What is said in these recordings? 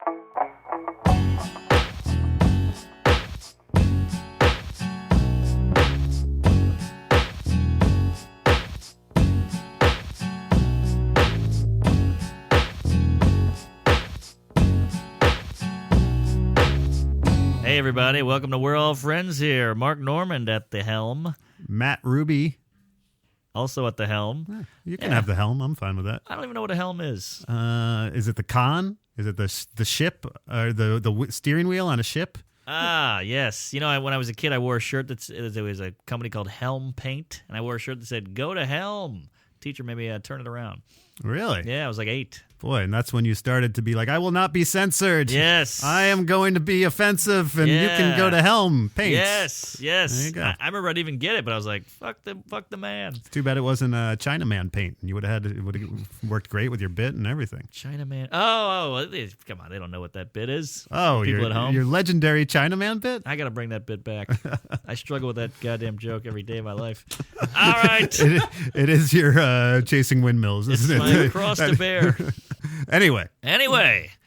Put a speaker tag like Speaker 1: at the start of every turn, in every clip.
Speaker 1: Hey, everybody. Welcome to We're All Friends here. Mark Normand at the helm.
Speaker 2: Matt Ruby.
Speaker 1: Also at the helm.
Speaker 2: You can have the helm. I'm fine with that.
Speaker 1: I don't even know what a helm is.
Speaker 2: Is it the con? Is it the ship? Or the steering wheel on a ship?
Speaker 1: Ah, yes. You know, when I was a kid, I wore a shirt there was a company called Helm Paint, and I wore a shirt that said, "Go to Helm." Teacher made me turn it around.
Speaker 2: Really?
Speaker 1: Yeah, I was like 8.
Speaker 2: Boy, and that's when you started to be like, I will not be censored.
Speaker 1: Yes.
Speaker 2: I am going to be offensive, and you can go to Helm Paint.
Speaker 1: Yes.
Speaker 2: There you go.
Speaker 1: I remember I didn't even get it, but I was like, fuck the man.
Speaker 2: It's too bad it wasn't Chinaman paint. You would have worked great with your bit and everything.
Speaker 1: Chinaman. Come on, they don't know what that bit is.
Speaker 2: Oh,
Speaker 1: People at home.
Speaker 2: Your legendary Chinaman bit?
Speaker 1: I got to bring that bit back. I struggle with that goddamn joke every day of my life. All right.
Speaker 2: It is your chasing windmills, isn't
Speaker 1: it's
Speaker 2: it?
Speaker 1: My cross to bear.
Speaker 2: Anyway,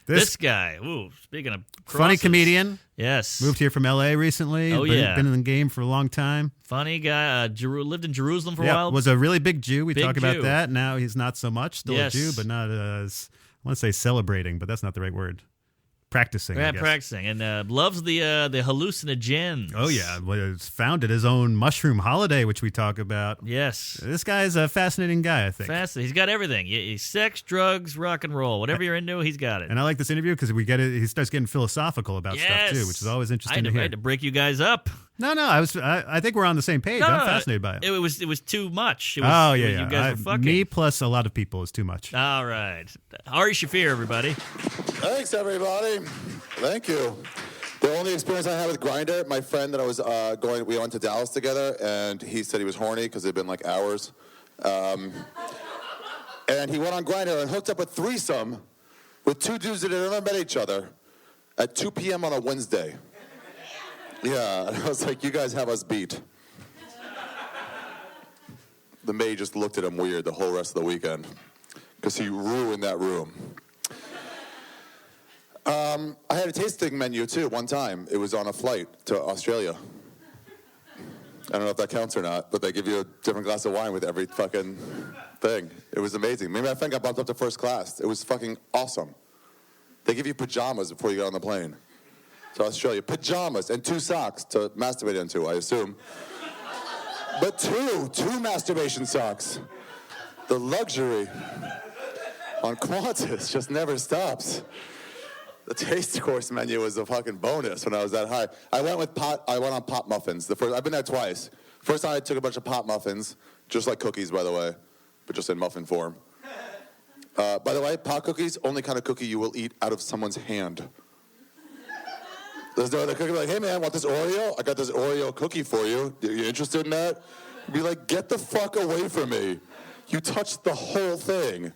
Speaker 1: this guy. Ooh, speaking of crosses.
Speaker 2: Funny comedian.
Speaker 1: Yes.
Speaker 2: Moved here from L.A. recently.
Speaker 1: Oh, yeah.
Speaker 2: Been in the game for a long time.
Speaker 1: Funny guy. Lived in Jerusalem for a while.
Speaker 2: Was a really big Jew. We
Speaker 1: Big
Speaker 2: talk about
Speaker 1: Jew.
Speaker 2: that. Now he's not so much. Still
Speaker 1: Yes.
Speaker 2: a Jew, but not as, I want to say celebrating, but that's not the right word. Practicing, I guess.
Speaker 1: Practicing. And loves the hallucinogens.
Speaker 2: Oh, yeah. Well, it's founded his own mushroom holiday, which we talk about.
Speaker 1: Yes.
Speaker 2: This guy's a fascinating guy, I think.
Speaker 1: He's got everything. He's sex, drugs, rock and roll. Whatever you're into, he's got it.
Speaker 2: And I like this interview because he starts getting philosophical about stuff, too, which is always interesting to hear.
Speaker 1: I had to break you guys up.
Speaker 2: No, I think we're on the same page. I'm fascinated by it.
Speaker 1: It was too much. You guys were fucking.
Speaker 2: Me plus a lot of people is too much.
Speaker 1: All right. Ari Shaffir, everybody.
Speaker 3: Thanks, everybody. Thank you. The only experience I had with Grindr, my friend that I was we went to Dallas together, and he said he was horny because it had been like hours. And he went on Grindr and hooked up a threesome with 2 dudes that had never met each other at 2 p.m. on a Wednesday. Yeah, and I was like, you guys have us beat. The maid just looked at him weird the whole rest of the weekend because he ruined that room. I had a tasting menu, too, one time. It was on a flight to Australia. I don't know if that counts or not, but they give you a different glass of wine with every fucking thing. It was amazing. Me and my friend got bumped up to first class. It was fucking awesome. They give you pajamas before you get on the plane to Australia. Pajamas and 2 socks to masturbate into, I assume. But two masturbation socks. The luxury on Qantas just never stops. The taste course menu was a fucking bonus when I was that high. I went on pop muffins. I've been there twice. First time I took a bunch of pop muffins, just like cookies, by the way, but just in muffin form. By the way, pot cookies, only kind of cookie you will eat out of someone's hand. There's no other cookie like, hey man, want this Oreo? I got this Oreo cookie for you. Are you interested in that? You'd be like, get the fuck away from me. You touched the whole thing.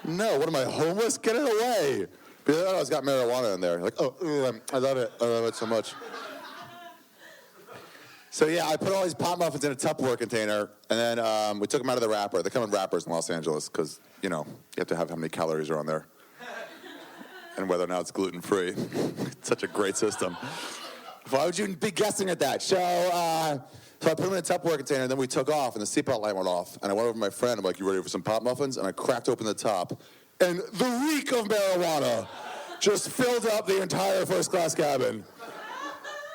Speaker 3: No, what am I, homeless? Get it away. Be like, oh, it's got marijuana in there. Like, I love it. I love it so much. So yeah, I put all these pop muffins in a Tupperware container, and then we took them out of the wrapper. They come in wrappers in Los Angeles because, you have to have how many calories are on there. And whether or not it's gluten-free. It's such a great system. Why would you be guessing at that? So I put them in a Tupperware container, and then we took off, and the seatbelt light went off. And I went over to my friend. I'm like, you ready for some pop muffins? And I cracked open the top. And the reek of marijuana just filled up the entire first-class cabin.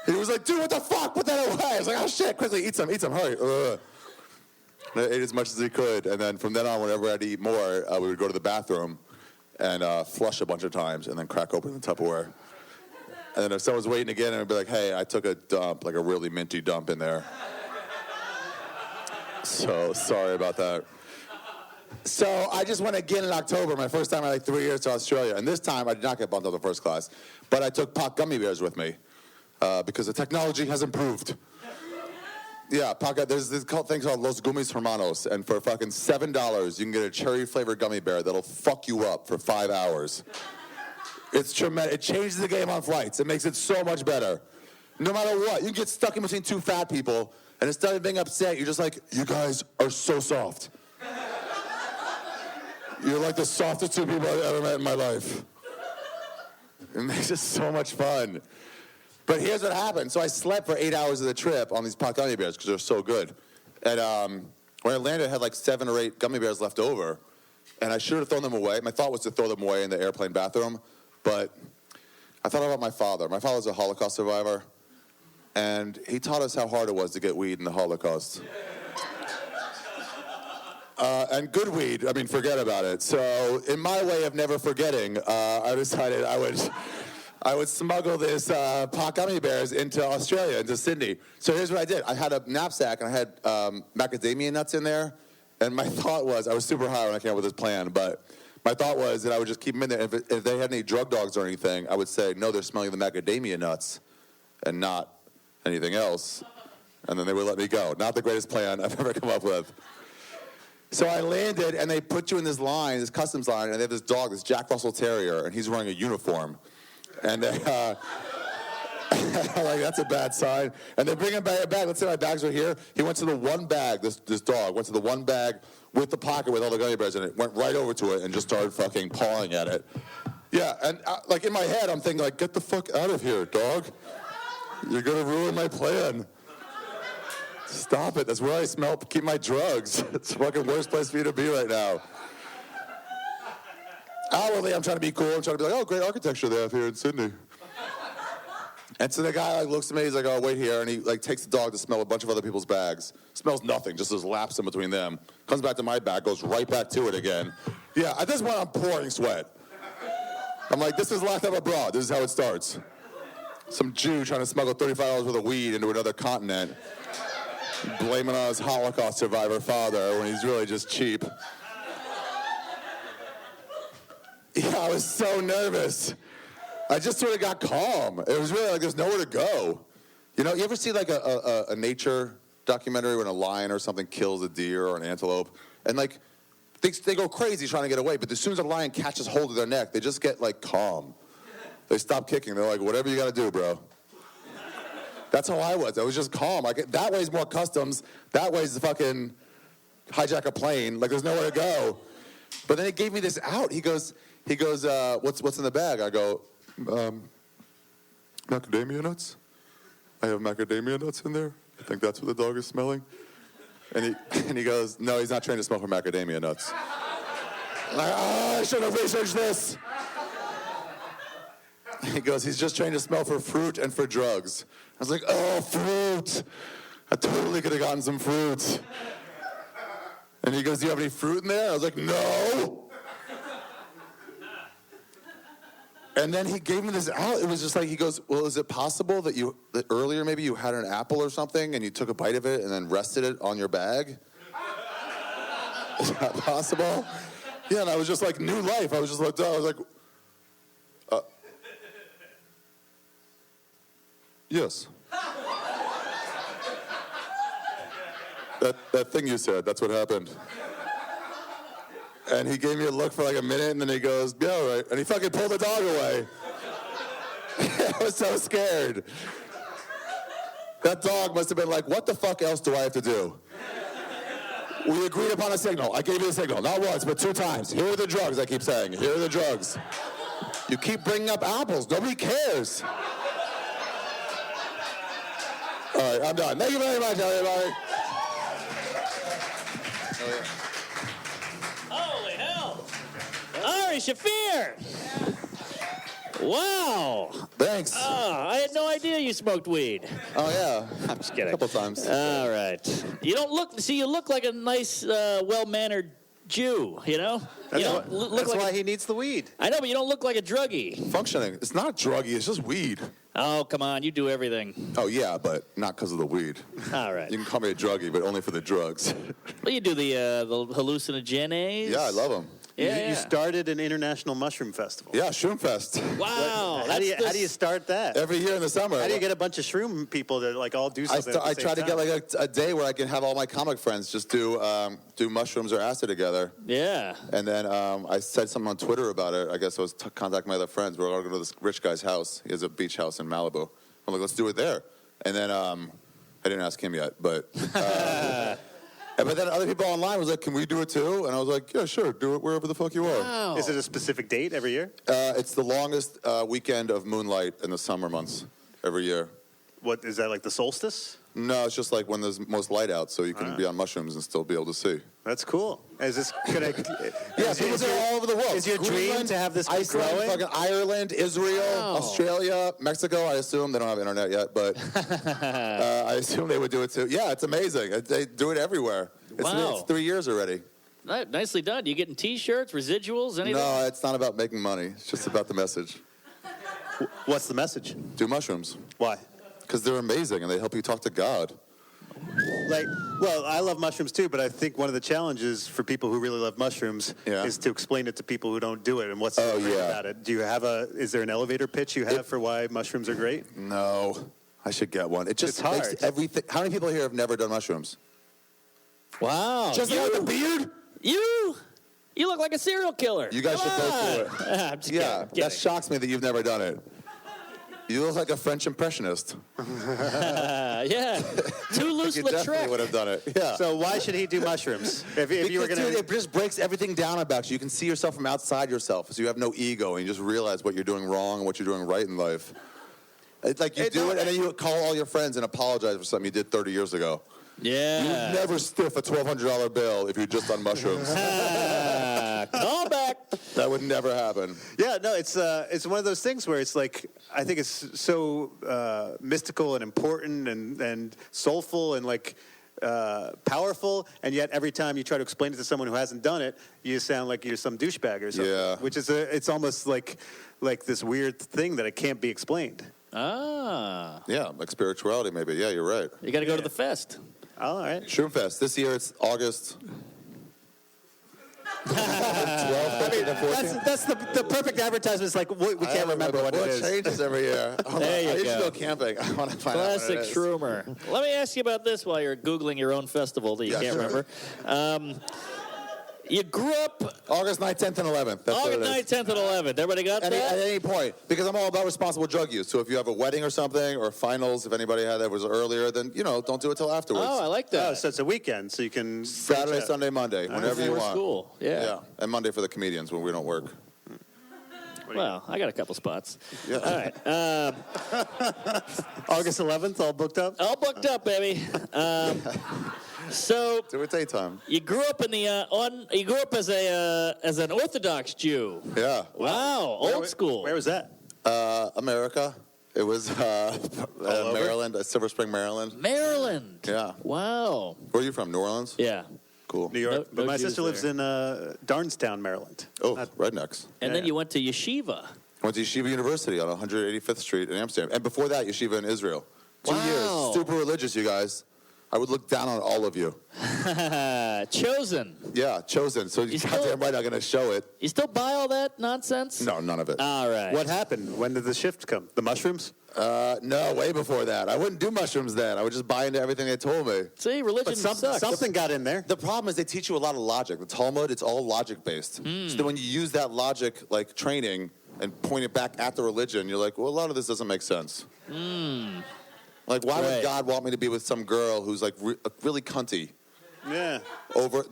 Speaker 3: He was like, dude, what the fuck? Put that away. I was like, oh, shit, quickly, eat some, hurry. And I ate as much as he could. And then from then on, whenever I had to eat more, we would go to the bathroom and flush a bunch of times and then crack open the Tupperware. And then if someone's waiting again, I'd be like, hey, I took a dump, like a really minty dump in there. So sorry about that. So I just went again in October, my first time in like 3 years to Australia. And this time I did not get bumped up to first class. But I took pot gummy bears with me because the technology has improved. Yeah, there's this thing called Los Gummies Hermanos. And for fucking $7, you can get a cherry-flavored gummy bear that'll fuck you up for 5 hours. It's tremendous. It changes the game on flights. It makes it so much better. No matter what, you can get stuck in between 2 fat people, and instead of being upset, you're just like, you guys are so soft. You're like the softest 2 people I've ever met in my life. It makes it so much fun. But here's what happened. So I slept for 8 hours of the trip on these pot gummy bears because they're so good. And when I landed, I had like 7 or 8 gummy bears left over. And I should have thrown them away. My thought was to throw them away in the airplane bathroom. But I thought about my father. My father's a Holocaust survivor. And he taught us how hard it was to get weed in the Holocaust. And good weed, I mean, forget about it. So in my way of never forgetting, I decided I would smuggle this pot gummy bears into Australia, into Sydney. So here's what I did. I had a knapsack, and I had macadamia nuts in there. And my thought was, I was super high when I came up with this plan, but my thought was that I would just keep them in there. If they had any drug dogs or anything, I would say, no, they're smelling the macadamia nuts and not anything else. And then they would let me go. Not the greatest plan I've ever come up with. So I landed, and they put you in this line, this customs line, and they have this dog, this Jack Russell Terrier, and he's wearing a uniform. And I'm like, that's a bad sign. And they bring him back. Let's say my bags are here. He went to the one bag, this dog, went to the one bag with the pocket with all the gummy bears in it, went right over to it and just started fucking pawing at it. Yeah, and like in my head, I'm thinking like, get the fuck out of here, dog. You're going to ruin my plan. Stop it. That's where I keep my drugs. It's the fucking worst place for you to be right now. Outwardly, I'm trying to be cool. I'm trying to be like, oh, great architecture they have here in Sydney. And so the guy like looks at me. He's like, oh, wait here. And he like takes the dog to smell a bunch of other people's bags. Smells nothing. Just there's laps in between them. Comes back to my bag. Goes right back to it again. Yeah, at this point, I'm pouring sweat. I'm like, this is locked up abroad. This is how it starts. Some Jew trying to smuggle $35 worth of weed into another continent. Blaming on his Holocaust survivor father when he's really just cheap. Yeah, I was so nervous. I just sort of got calm. It was really like there's nowhere to go. You know, you ever see like a nature documentary when a lion or something kills a deer or an antelope? And like, they go crazy trying to get away, but as soon as a lion catches hold of their neck, they just get like calm. They stop kicking. They're like, whatever you got to do, bro. That's how I was. I was just calm. That way's more customs. That way's the fucking hijack a plane. Like, there's nowhere to go. But then he gave me this out. He goes, what's in the bag? I go, macadamia nuts. I have macadamia nuts in there. I think that's what the dog is smelling. And he goes, no, he's not trained to smell for macadamia nuts. I'm like, I should have researched this. He goes, he's just trained to smell for fruit and for drugs. I was like, oh, fruit. I totally could have gotten some fruit. And he goes, do you have any fruit in there? I was like, no. And then he gave me this out. It was just like, he goes, well, is it possible that earlier maybe you had an apple or something and you took a bite of it and then rested it on your bag? Is that possible? Yeah, and I was just like, new life. I was just like, I was like, yes. That thing you said, that's what happened. And he gave me a look for like a minute, and then he goes, yeah, all right. And he fucking pulled the dog away. I was so scared. That dog must have been like, what the fuck else do I have to do? We agreed upon a signal. I gave you the signal. Not once, but 2 times. Here are the drugs, I keep saying. Here are the drugs. You keep bringing up apples. Nobody cares. All right, I'm done. Thank you very much, everybody.
Speaker 4: Holy hell! Ari Shaffir! Wow!
Speaker 3: Thanks.
Speaker 4: I had no idea you smoked weed.
Speaker 3: Oh, yeah.
Speaker 4: I'm just kidding.
Speaker 3: A couple times.
Speaker 4: All right. You look like a nice, well-mannered Jew, you know?
Speaker 5: That's why he needs the weed.
Speaker 4: I know, but you don't look like a druggie.
Speaker 3: Functioning. It's not druggy, it's just weed.
Speaker 4: Oh, come on, you do everything.
Speaker 3: Oh, yeah, but not because of the weed.
Speaker 4: All right.
Speaker 3: You can call me a druggie, but only for the drugs.
Speaker 4: Well, you do the hallucinogens.
Speaker 3: Yeah, I love them.
Speaker 4: Yeah,
Speaker 5: You started an international mushroom festival.
Speaker 3: Yeah, Shroom Fest.
Speaker 4: Wow.
Speaker 5: How do you start that?
Speaker 3: Every year in the summer.
Speaker 5: How do you get a bunch of shroom people to like all do something?
Speaker 3: I try to get like a day where I can have all my comic friends just do mushrooms or acid together.
Speaker 4: Yeah.
Speaker 3: And then I said something on Twitter about it. I guess I was contacting my other friends. We're going to go to this rich guy's house. He has a beach house in Malibu. I'm like, let's do it there. And then I didn't ask him yet, but But then other people online was like, "Can we do it too?" And I was like, "Yeah, sure, do it wherever the fuck you are."
Speaker 4: Wow.
Speaker 5: Is it a specific date every year?
Speaker 3: It's the longest weekend of moonlight in the summer months every year.
Speaker 5: What is that, like the solstice?
Speaker 3: No, it's just like when there's most light out, so you can be on mushrooms and still be able to see.
Speaker 5: That's cool. Is this gonna?
Speaker 3: Yeah, people do it all over the world.
Speaker 5: Is your dream
Speaker 3: Greenland,
Speaker 5: to have this keep
Speaker 3: Iceland,
Speaker 5: growing?
Speaker 3: fucking Ireland, Israel,
Speaker 4: Wow.
Speaker 3: Australia, Mexico. I assume they don't have internet yet, but I assume they would do it too. Yeah, it's amazing. They do it everywhere.
Speaker 4: Wow.
Speaker 3: It's 3 years already.
Speaker 4: Nicely done. You getting T-shirts, residuals, anything?
Speaker 3: No, it's not about making money. It's just about the message.
Speaker 5: What's the message?
Speaker 3: Do mushrooms
Speaker 5: Why?
Speaker 3: because they're amazing and they help you talk to God.
Speaker 5: Well, I love mushrooms too, but I think one of the challenges for people who really love mushrooms is to explain it to people who don't do it. And what's so great about it? Do you have is there an elevator pitch you have for why mushrooms are great?
Speaker 3: No, I should get one. It just
Speaker 5: It's
Speaker 3: makes
Speaker 5: hard.
Speaker 3: everything. How many people here have never done mushrooms?
Speaker 4: Wow.
Speaker 3: Just
Speaker 4: you,
Speaker 3: like the beard?
Speaker 4: you look like a serial killer.
Speaker 3: You guys
Speaker 4: Come
Speaker 3: should both do
Speaker 4: on.
Speaker 3: it.
Speaker 4: I'm just
Speaker 3: Yeah,
Speaker 4: kidding.
Speaker 3: that shocks me that you've never done it. You look like a French impressionist.
Speaker 4: Yeah. Toulouse
Speaker 3: You definitely would
Speaker 4: Lautrec.
Speaker 3: have done it. Yeah.
Speaker 5: So why should he do mushrooms? If you were
Speaker 3: Because,
Speaker 5: going
Speaker 3: dude, it just breaks everything down about you. You can see yourself from outside yourself, so you have no ego, and you just realize what you're doing wrong and what you're doing right in life. It's like you do it, and then you call all your friends and apologize for something you did 30 years ago.
Speaker 4: Yeah.
Speaker 3: You would never stiff a $1,200 bill if you're just on mushrooms.
Speaker 4: Call back.
Speaker 3: That would never happen.
Speaker 5: Yeah, no, it's one of those things where it's like I think it's so mystical and important and soulful and like powerful, and yet every time you try to explain it to someone who hasn't done it, you sound like you're some douchebag or something.
Speaker 3: Yeah.
Speaker 5: Which is it's almost like this weird thing that it can't be explained.
Speaker 4: Ah.
Speaker 3: Yeah, like spirituality, maybe. Yeah, you're right.
Speaker 4: You got to go to the fest.
Speaker 5: All right.
Speaker 3: Shroomfest. This year it's August 12th, 13th, and 14th.
Speaker 5: That's the perfect advertisement. It's like we can't remember what it is.
Speaker 3: changes every year.
Speaker 4: There you
Speaker 3: I used
Speaker 4: go.
Speaker 3: to go camping. I want to find
Speaker 4: Classic
Speaker 3: out what it is.
Speaker 4: Shroomer. Let me ask you about this while you're Googling your own festival that you
Speaker 3: Yeah,
Speaker 4: can't
Speaker 3: sure.
Speaker 4: remember. You grew up
Speaker 3: August 9th, 10th, and 11th. That's what
Speaker 4: August
Speaker 3: it
Speaker 4: 9th,
Speaker 3: is.
Speaker 4: 10th, and 11th. Everybody got
Speaker 3: At
Speaker 4: that?
Speaker 3: any point, because I'm all about responsible drug use. So if you have a wedding or something, or finals, if anybody had that was earlier, then don't do it till afterwards.
Speaker 4: Oh, I like that.
Speaker 5: Oh, so it's a weekend, so you can
Speaker 3: Saturday, Sunday, Monday, whenever you
Speaker 4: Before
Speaker 3: want.
Speaker 4: school. Yeah.
Speaker 3: And Monday for the comedians when we don't work.
Speaker 4: Well, I got a couple spots.
Speaker 3: Yeah.
Speaker 4: All right.
Speaker 5: August 11th, all booked up.
Speaker 4: All booked up, baby. So
Speaker 3: Do it daytime.
Speaker 4: you grew up in the you grew up as an Orthodox Jew.
Speaker 3: Yeah.
Speaker 4: Wow, old school.
Speaker 5: Where was that?
Speaker 3: America. It was
Speaker 5: over?
Speaker 3: Maryland, Silver Spring, Maryland.
Speaker 4: Maryland.
Speaker 3: Yeah.
Speaker 4: Wow.
Speaker 3: Where are you from? New Orleans?
Speaker 4: Yeah.
Speaker 3: Cool.
Speaker 5: New York.
Speaker 4: No
Speaker 5: but my
Speaker 4: Jews
Speaker 5: sister lives
Speaker 4: there.
Speaker 5: in Darnestown, Maryland.
Speaker 3: Oh, rednecks.
Speaker 4: And then you went to yeshiva.
Speaker 3: Went to Yeshiva University on 185th Street in Amsterdam. And before that, Yeshiva in Israel. 2
Speaker 4: Wow.
Speaker 3: years. Super religious, you guys. I would look down on all of you.
Speaker 4: Chosen.
Speaker 3: Yeah, chosen. So
Speaker 4: You
Speaker 3: you
Speaker 4: still-
Speaker 3: goddamn right I'm going to show it.
Speaker 4: You still buy all that nonsense?
Speaker 3: No, none of it.
Speaker 4: All right.
Speaker 5: What happened? When did the shift come? The mushrooms?
Speaker 3: No, way before that. I wouldn't do mushrooms then. I would just buy into everything they told me.
Speaker 4: See, religion
Speaker 5: But
Speaker 4: sucks.
Speaker 5: something got in there.
Speaker 3: The problem is they teach you a lot of logic. The Talmud, it's all logic based. So then when you use that logic like training and point it back at the religion, you're like, well, a lot of this doesn't make sense. Like, why would
Speaker 4: Right.
Speaker 3: God want me to be with some girl who's like really cunty
Speaker 5: Yeah.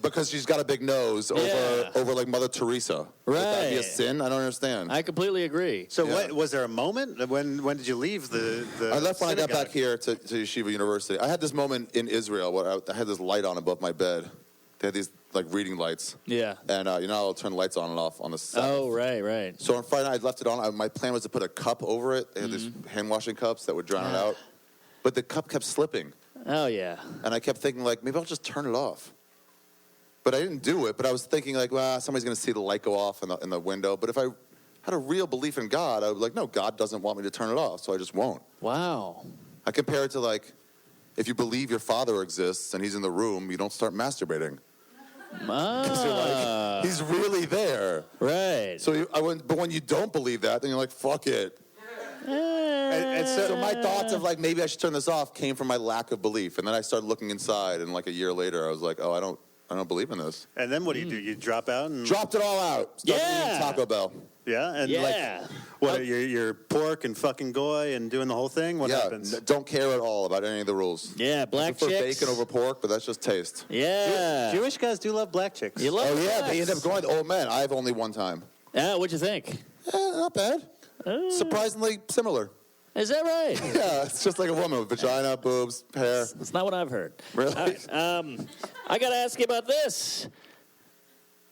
Speaker 3: because she's got a big nose
Speaker 4: Yeah.
Speaker 3: over like Mother Teresa? Would that be a
Speaker 4: Right.
Speaker 3: sin? I don't understand.
Speaker 4: I completely agree.
Speaker 5: So
Speaker 3: Yeah.
Speaker 5: what was there a moment? When did you leave the
Speaker 3: I left when I got
Speaker 5: synagogue?
Speaker 3: back here to Yeshiva University. I had this moment in Israel where I had this light on above my bed. They had these like reading lights.
Speaker 4: Yeah.
Speaker 3: And I'll turn the lights on and off on the side.
Speaker 4: Oh, right.
Speaker 3: So on Friday night, I left it on. My plan was to put a cup over it. They had these hand washing cups that would drown it out. But the cup kept slipping.
Speaker 4: Oh, yeah.
Speaker 3: And I kept thinking, like, maybe I'll just turn it off. But I didn't do it. But I was thinking, like, well, somebody's going to see the light go off in the window. But if I had a real belief in God, I would be like, no, God doesn't want me to turn it off. So I just won't.
Speaker 4: Wow.
Speaker 3: I compare it to, like, if you believe your father exists and he's in the room, you don't start masturbating.
Speaker 4: Ah,
Speaker 3: He's really there.
Speaker 4: right.
Speaker 3: So but when you don't believe that, then you're like, fuck it.
Speaker 5: And
Speaker 3: So my thoughts of like maybe I should turn this off came from my lack of belief, and then I started looking inside, and like a year later, I was like, oh, I don't believe in this.
Speaker 5: then what do? You drop out and
Speaker 3: Dropped it all out. Started
Speaker 4: Yeah.
Speaker 3: eating Taco Bell.
Speaker 5: Yeah, and
Speaker 4: Yeah.
Speaker 5: like, what? You're pork and fucking goy and doing the whole thing. What happens?
Speaker 3: Don't care at all about any of the rules.
Speaker 4: Yeah, black
Speaker 3: I prefer
Speaker 4: chicks.
Speaker 3: bacon over pork, but that's just taste.
Speaker 4: Yeah.
Speaker 5: Jewish guys do love black chicks.
Speaker 4: You love
Speaker 3: Oh yeah,
Speaker 4: blacks.
Speaker 3: they end up going. Oh man, I've only one time.
Speaker 4: What'd you think?
Speaker 3: Not bad. Surprisingly similar.
Speaker 4: Is that right?
Speaker 3: Yeah, it's just like a woman with vagina, boobs, hair.
Speaker 4: That's not what I've heard.
Speaker 3: Really?
Speaker 4: All right, I got to ask you about this.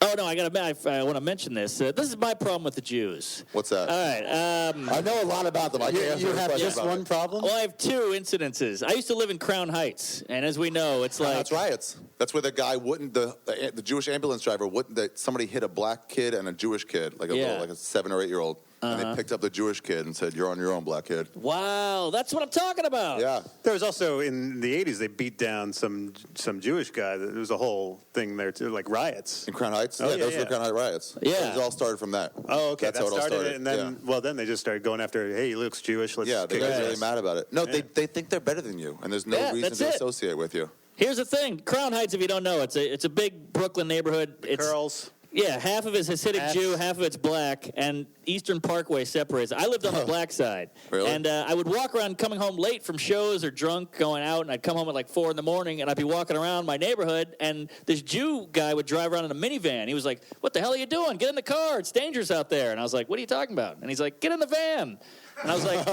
Speaker 4: Oh, no, I want to mention this. This is my problem with the Jews.
Speaker 3: What's that?
Speaker 4: All right.
Speaker 3: I know a lot about them. I can't answer
Speaker 5: You
Speaker 3: the
Speaker 5: have
Speaker 3: question
Speaker 5: just
Speaker 3: about
Speaker 5: one
Speaker 3: it.
Speaker 5: problem?
Speaker 4: Well, I have two incidences. I used to live in Crown Heights, and as we know, it's like...
Speaker 3: That's riots. That's where the guy wouldn't, the Jewish ambulance driver wouldn't, that somebody hit a black kid and a Jewish kid, like a little, like a 7 or 8 year old. And they picked up the Jewish kid and said, "You're on your own, black kid."
Speaker 4: Wow, that's what I'm talking about.
Speaker 3: Yeah.
Speaker 5: There was also in the 80s they beat down some Jewish guy. There was a whole thing there too, like riots.
Speaker 3: In Crown Heights?
Speaker 5: Oh,
Speaker 3: yeah,
Speaker 5: yeah,
Speaker 3: those were
Speaker 5: yeah.
Speaker 3: the Crown Heights riots.
Speaker 4: Yeah.
Speaker 3: It all started from that.
Speaker 5: Oh, okay.
Speaker 3: That's
Speaker 5: that
Speaker 3: how it all
Speaker 5: started
Speaker 3: started.
Speaker 5: it, and then then they just started going after. Hey, he looks Jewish. Let's
Speaker 3: Yeah, they
Speaker 5: kick
Speaker 3: got
Speaker 5: his
Speaker 3: really
Speaker 5: ass.
Speaker 3: mad about it. No, they think they're better than you, and there's no
Speaker 4: Yeah,
Speaker 3: reason
Speaker 4: that's
Speaker 3: to
Speaker 4: it.
Speaker 3: associate with you.
Speaker 4: Here's the thing. Crown Heights, if you don't know, it's a big Brooklyn neighborhood. It's
Speaker 5: Girls.
Speaker 4: Yeah, half of it's Hasidic
Speaker 5: Half.
Speaker 4: Jew, half of it's black, and Eastern Parkway separates. I lived on the black side.
Speaker 3: Really?
Speaker 4: And I would walk around coming home late from shows or drunk going out, and I'd come home at like 4 in the morning, and I'd be walking around my neighborhood, and this Jew guy would drive around in a minivan. He was like, "What the hell are you doing? Get in the car. It's dangerous out there." And I was like, "What are you talking about?" And he's like, "Get in the van." And I was like,
Speaker 5: Wait,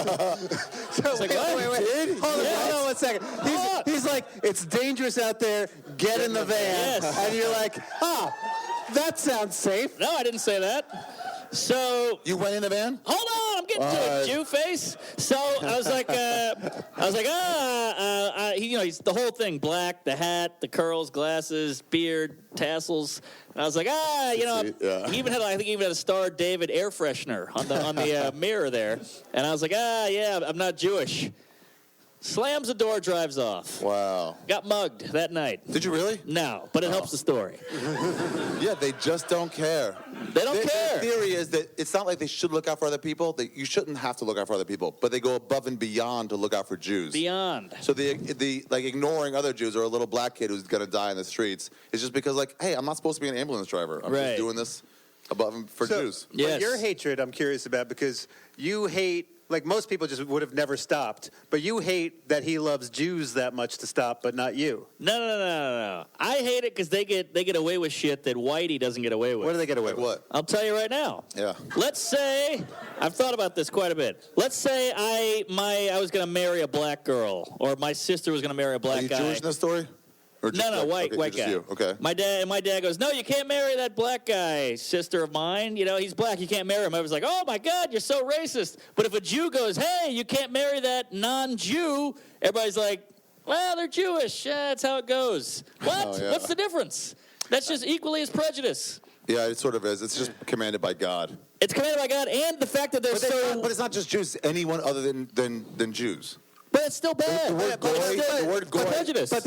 Speaker 4: what?
Speaker 5: Hold on,
Speaker 4: Yes.
Speaker 5: hold on 1 second. He's like, it's dangerous out there. Get in the van.
Speaker 4: Yes.
Speaker 5: And you're like, that sounds safe.
Speaker 4: no, I didn't say that. So
Speaker 3: You went in the van?
Speaker 4: hold on, I'm getting to it, Jew face. So I was like, he's the whole thing, black, the hat, the curls, glasses, beard, tassels. And I was like,
Speaker 3: Yeah.
Speaker 4: he even had, I think he even had a Star David air freshener on the mirror there. And I was like, I'm not Jewish. Slams the door, drives off.
Speaker 3: Wow.
Speaker 4: Got mugged that night.
Speaker 3: Did you really?
Speaker 4: No, but it helps the story.
Speaker 3: Yeah, they just don't care.
Speaker 4: They don't care.
Speaker 3: Their theory is that it's not like they should look out for other people. You shouldn't have to look out for other people, but they go above and beyond to look out for Jews.
Speaker 4: Beyond.
Speaker 3: So the like ignoring other Jews or a little black kid who's gonna die in the streets is just because like, hey, I'm not supposed to be an ambulance driver. I'm
Speaker 4: Right.
Speaker 3: just doing this above and for Jews.
Speaker 5: But
Speaker 4: Yes.
Speaker 5: your hatred, I'm curious about because you hate, like most people just would have never stopped, but you hate that he loves Jews that much to stop, but not you.
Speaker 4: No. I hate it because they get away with shit that Whitey doesn't get away with.
Speaker 5: What do they get away
Speaker 3: Like
Speaker 5: with?
Speaker 3: what?
Speaker 4: I'll tell you right now.
Speaker 3: Yeah.
Speaker 4: Let's say I've thought about this quite a bit. Let's say I was going to marry a black girl, or my sister was going to marry a black
Speaker 3: Are you
Speaker 4: guy.
Speaker 3: Jewish in this story? Or just,
Speaker 4: No, white
Speaker 3: just
Speaker 4: guy.
Speaker 3: You. Okay.
Speaker 4: My dad goes, "No, you can't marry that black guy, sister of mine. You know, he's black. You can't marry him." I was like, "Oh my God, you're so racist." But if a Jew goes, "Hey, you can't marry that non-Jew," everybody's like, "Well, they're Jewish. That's how it goes." What?
Speaker 3: Oh, yeah.
Speaker 4: What's the difference? That's just equally as prejudice.
Speaker 3: Yeah, it sort of is. It's just commanded by God.
Speaker 4: It's commanded by God, and the fact that they're
Speaker 3: But it's not just Jews. Anyone other than Jews.
Speaker 4: But it's still bad.
Speaker 3: The word
Speaker 4: But it's
Speaker 3: goy-
Speaker 4: still-
Speaker 3: the word
Speaker 4: it's
Speaker 3: goy-
Speaker 4: prejudice.
Speaker 5: But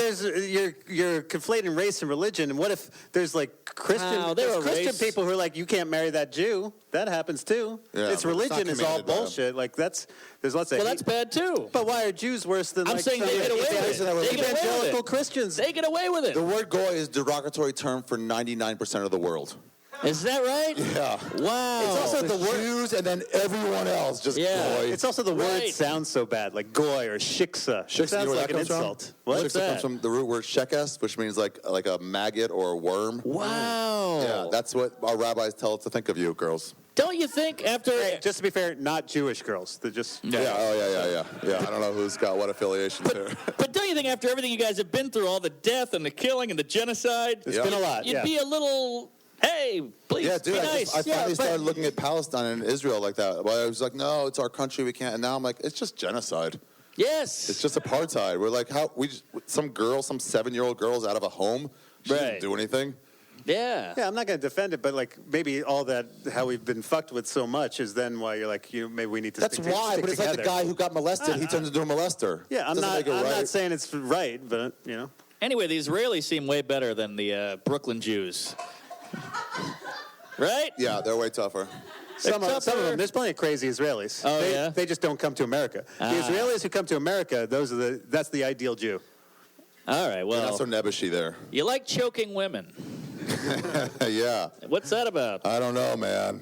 Speaker 5: you're conflating race and religion. And what if there's like Christian
Speaker 4: Wow, they're a
Speaker 5: Christian
Speaker 4: race.
Speaker 5: people who are like, you can't marry that Jew? That happens too.
Speaker 3: Yeah,
Speaker 5: It's
Speaker 3: but it's
Speaker 5: religion
Speaker 3: not
Speaker 5: is all
Speaker 3: commanded by them.
Speaker 5: bullshit. Like there's lots of
Speaker 4: well, that's bad too.
Speaker 5: But why are Jews worse than
Speaker 4: I'm
Speaker 5: like
Speaker 4: saying they
Speaker 5: some
Speaker 4: get away with it. They get away with
Speaker 5: evangelical
Speaker 4: it.
Speaker 5: Christians?
Speaker 4: They get away with it.
Speaker 3: The word goy is a derogatory term for 99% of the world.
Speaker 4: Is that right?
Speaker 3: Yeah.
Speaker 4: Wow.
Speaker 3: It's also
Speaker 5: the word-
Speaker 3: Jews and then everyone else just
Speaker 4: Yeah.
Speaker 3: goy.
Speaker 5: It's also the word
Speaker 4: Right.
Speaker 5: sounds so bad, like goy or shiksa. It
Speaker 3: Shiksa, you
Speaker 5: sounds
Speaker 3: know where
Speaker 5: like
Speaker 3: that
Speaker 5: an
Speaker 3: comes from?
Speaker 5: insult. What?
Speaker 4: What's
Speaker 3: Shiksa
Speaker 4: that?
Speaker 3: comes from the root word shekes, which means like a maggot or a worm.
Speaker 4: Wow.
Speaker 3: Yeah, that's what our rabbis tell us to think of you, girls.
Speaker 4: Don't you think after...
Speaker 5: Hey, just to be fair, not Jewish girls. They're just
Speaker 3: Yeah. Yeah. I don't know who's got what affiliations here.
Speaker 4: But don't you think after everything you guys have been through, all the death and the killing and the genocide...
Speaker 5: It's
Speaker 3: Yeah.
Speaker 5: been a lot.
Speaker 4: You'd
Speaker 5: Yeah.
Speaker 4: be a little... Hey, please,
Speaker 3: Yeah, dude,
Speaker 4: be
Speaker 3: I
Speaker 4: nice.
Speaker 3: finally
Speaker 4: but-
Speaker 3: started looking at Palestine and Israel like that. Well, I was like, no, it's our country, we can't. And now I'm like, it's just genocide.
Speaker 4: Yes.
Speaker 3: It's just apartheid. We're like, some 7-year-old girl's out of a home. She
Speaker 4: Right.
Speaker 3: didn't do anything.
Speaker 4: Yeah.
Speaker 5: Yeah, I'm not going to defend it, but like maybe all that how we've been fucked with so much is then why you're like maybe we need to.
Speaker 3: That's
Speaker 5: stick
Speaker 3: why,
Speaker 5: stick
Speaker 3: but it's
Speaker 5: together.
Speaker 3: like the guy who got molested, he turns into a molester.
Speaker 5: Yeah, I'm
Speaker 3: Doesn't
Speaker 5: not.
Speaker 3: make it
Speaker 5: I'm
Speaker 3: right.
Speaker 5: not saying it's right, but you know.
Speaker 4: Anyway, the Israelis seem way better than the Brooklyn Jews. Right?
Speaker 3: Yeah, they're way tougher.
Speaker 5: Some of
Speaker 4: tougher.
Speaker 5: them. There's plenty of crazy Israelis.
Speaker 4: Oh,
Speaker 5: they,
Speaker 4: yeah?
Speaker 5: They just don't come to America. The Israelis who come to America, that's the ideal Jew.
Speaker 4: All right,
Speaker 3: They're
Speaker 4: well,
Speaker 3: not so nebbishy there.
Speaker 4: you like choking women.
Speaker 3: Yeah.
Speaker 4: What's that about?
Speaker 3: I don't know, man.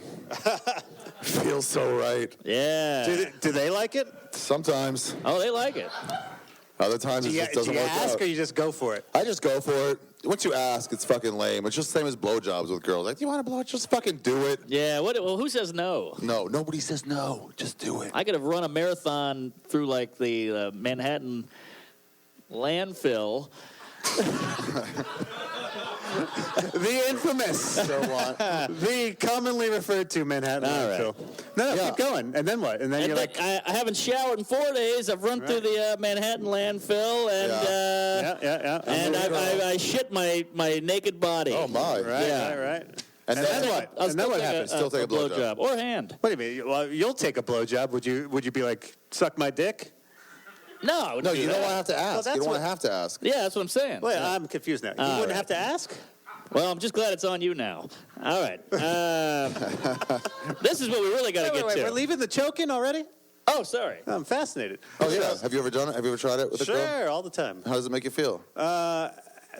Speaker 3: Feels so right.
Speaker 4: Yeah.
Speaker 5: Do they like it?
Speaker 3: Sometimes.
Speaker 4: Oh, they like it.
Speaker 3: Other times it just doesn't
Speaker 5: do you
Speaker 3: work
Speaker 5: ask
Speaker 3: out.
Speaker 5: or you just go for it?
Speaker 3: I just go for it. Once you ask, it's fucking lame. It's just the same as blowjobs with girls. Like, do you want a blow? Just fucking do it.
Speaker 4: Yeah. Well, who says no?
Speaker 3: No, nobody says no. Just do it.
Speaker 4: I could have run a marathon through like the Manhattan landfill.
Speaker 5: The infamous,
Speaker 3: So what?
Speaker 5: the commonly referred to Manhattan
Speaker 4: All right.
Speaker 5: landfill. No,
Speaker 3: Yeah.
Speaker 5: keep going. And then what? And then
Speaker 4: And
Speaker 5: you're
Speaker 4: then
Speaker 5: like,
Speaker 4: I haven't showered in 4 days. I've run through the Manhattan landfill, and
Speaker 5: yeah.
Speaker 4: I shit my naked body.
Speaker 3: Oh, my.
Speaker 5: Right,
Speaker 4: Yeah.
Speaker 5: right.
Speaker 3: And then
Speaker 5: what?
Speaker 4: I'll
Speaker 5: And then
Speaker 4: still
Speaker 5: what
Speaker 4: take
Speaker 5: happens?
Speaker 3: Still take a blowjob.
Speaker 4: or hand.
Speaker 5: What do you mean? Well, you'll take a blowjob. Would you be like, suck my dick?
Speaker 4: No, I would
Speaker 3: No,
Speaker 4: do
Speaker 3: you
Speaker 4: that.
Speaker 3: don't want to have to ask.
Speaker 5: that's
Speaker 3: You don't want
Speaker 5: what-
Speaker 3: to have to ask.
Speaker 4: Yeah, that's what I'm saying.
Speaker 5: Wait, I'm confused now. You
Speaker 4: All
Speaker 5: wouldn't
Speaker 4: right.
Speaker 5: have to ask?
Speaker 4: Well, I'm just glad it's on you now. All right. This is what we really got to get to.
Speaker 5: We're leaving the choking already?
Speaker 4: Oh, sorry.
Speaker 5: I'm fascinated.
Speaker 3: Oh, yeah. Have you ever done it? Have you ever tried it with a girl?
Speaker 5: Sure, all the time.
Speaker 3: How does it make you feel?